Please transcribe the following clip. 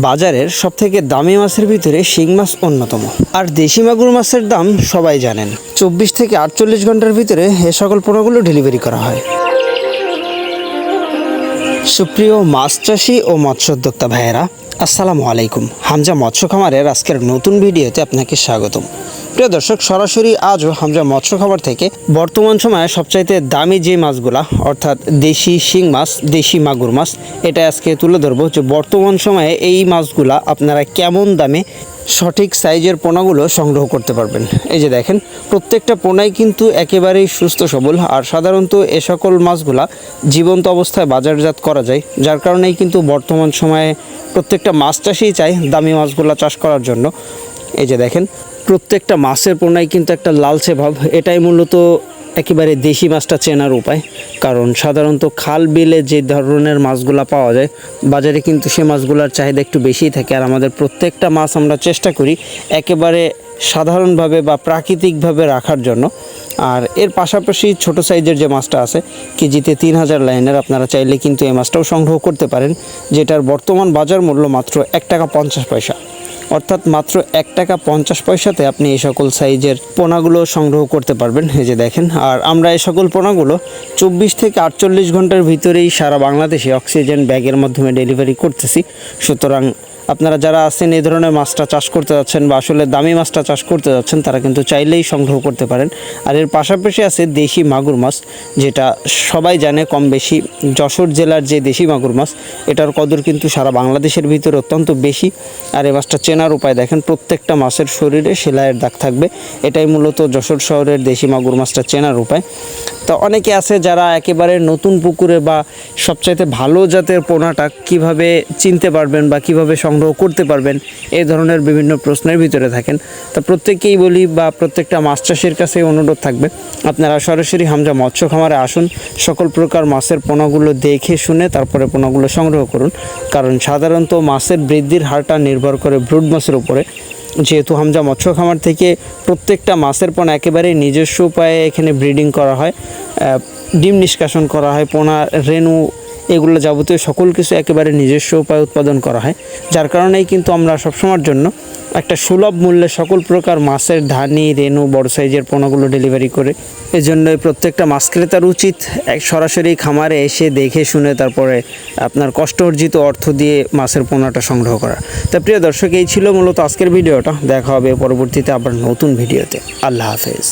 বাজারের সবথেকে দামি মাছের ভিতরে শিং মাছ অন্যতম। আর দেশি মাগুর মাছের দাম সবাই জানেন। 24 থেকে 48 ঘন্টার ভিতরে এ সকল পণ্যগুলো ডেলিভারি করা হয়। সুপ্রিয় মাছ চাষি ও মৎস্য উদ্যোক্তা ভাইয়েরা, আসসালামু আলাইকুম। হামজা মৎস্য খামারের আজকের নতুন ভিডিওতে আপনাকে স্বাগতম। প্রিয় দর্শক, সরাসরি আজও হামজা মৎস্য খামার থেকে বর্তমান সময়ে সবচাইতে দামি যে মাছগুলা, অর্থাৎ দেশি শিং মাছ, দেশি মাগুর মাছ, এটা আজকে তুলে ধরবো যে বর্তমান সময়ে এই মাছগুলা আপনারা কেমন দামে সঠিক সাইজের পোনাগুলো সংগ্রহ করতে পারবেন। এই যে দেখেন, প্রত্যেকটা পোনাই কিন্তু একেবারেই সুস্থ সবল। আর সাধারণত এ সকল মাছগুলা জীবন্ত অবস্থায় বাজারজাত করা যায়, যার কারণেই কিন্তু বর্তমান সময়ে প্রত্যেকটা মাছ চাষিই চায় দামি মাছগুলা চাষ করার জন্য। এই যে দেখেন, প্রত্যেকটা মাছের পোনাই কিন্তু একটা লালচে ভাব। এটাই মূলত একেবারে দেশি মাছটা চেনার উপায়। কারণ সাধারণত খাল বিলে যে ধরনের মাছগুলা পাওয়া যায় বাজারে কিন্তু সে মাছগুলোর চাহিদা একটু বেশিই থাকে। আর আমাদের প্রত্যেকটা মাছ আমরা চেষ্টা করি একেবারে সাধারণভাবে বা প্রাকৃতিকভাবে রাখার জন্য। আর এর পাশাপাশি ছোট সাইজের যে মাছটা আছে কেজিতে 3000 লাইনের, আপনারা চাইলে কিন্তু এই মাছটাও সংগ্রহ করতে পারেন, যেটার বর্তমান বাজার মূল্য মাত্র 1 টাকা 50 পয়সা। অর্থাৎ মাত্র 1 টাকা 50 পয়সাতে আপনি এই সকল সাইজের পোনাগুলো সংগ্রহ করতে পারবেন। এই যে দেখেন, আর আমরা এই সকল পোনাগুলো 24 থেকে 48 ঘন্টার ভিতরেই সারা বাংলাদেশে অক্সিজেন ব্যাগের মাধ্যমে ডেলিভারি করতেছি। সুতরাং আপনারা যারা আছেন এই ধরনের মাছটা চাষ করতে যাচ্ছেন বা আসলে দামি মাছটা চাষ করতে যাচ্ছেন, তারা কিন্তু চাইলেই সংগ্রহ করতে পারেন। আর এর পাশাপাশি আছে দেশি মাগুর মাছ, যেটা সবাই জানে কম বেশি। যশোর জেলার যে দেশি মাগুর মাছ, এটার কদর কিন্তু সারা বাংলাদেশের ভিতরে অত্যন্ত বেশি। আর এই মাছটা চেনার উপায় দেখেন, প্রত্যেকটা মাছের শরীরে সেলাইয়ের দাগ থাকবে। এটাই মূলত যশোর শহরের দেশি মাগুর মাছটা চেনার উপায়। তো অনেকে আছে যারা একেবারে নতুন পুকুরে বা সবচাইতে ভালো জাতের পোনাটা কিভাবে চিনতে পারবেন বা কিভাবে সংগ্রহ করতে পারবেন, এই ধরনের বিভিন্ন প্রশ্নের ভিতরে থাকেন। তা প্রত্যেককেই বলি বা প্রত্যেকটা মাছ চাষির কাছে অনুরোধ থাকবে, আপনারা সরাসরি হামজা মৎস্য খামারে আসুন, সকল প্রকার মাছের পোনাগুলো দেখে শুনে তারপরে পোনাগুলো সংগ্রহ করুন। কারণ সাধারণত মাছের বৃদ্ধির হারটা নির্ভর করে ব্রুড মাছের উপরে। যেহেতু হামজা মৎস্য খামার থেকে প্রত্যেকটা মাছের পোনা একেবারে নিজস্ব উপায়ে এখানে ব্রিডিং করা হয়, ডিম নিষ্কাশন করা হয়, পোনা রেণু এগুলো যাবতীয় সকল কিছু একেবারে নিজস্ব উপায়ে উৎপাদন করা হয়। যার কারণেই কিন্তু আমরা সবসময়ের জন্য একটা সুলভ মূল্যে সকল প্রকার মাছের ধানি, রেণু, বড় সাইজের পোনাগুলো ডেলিভারি করে। এজন্যই প্রত্যেকটা মাছ ক্রেতার উচিত সরাসরি খামারে এসে দেখে শুনে তারপরে আপনার কষ্ট অর্জিত অর্থ দিয়ে মাছের পোনাটা সংগ্রহ করা। তা প্রিয় দর্শক, এই ছিল মূলত আজকের ভিডিওটা। দেখা হবে পরবর্তীতে আবার নতুন ভিডিওতে। আল্লাহ হাফেজ।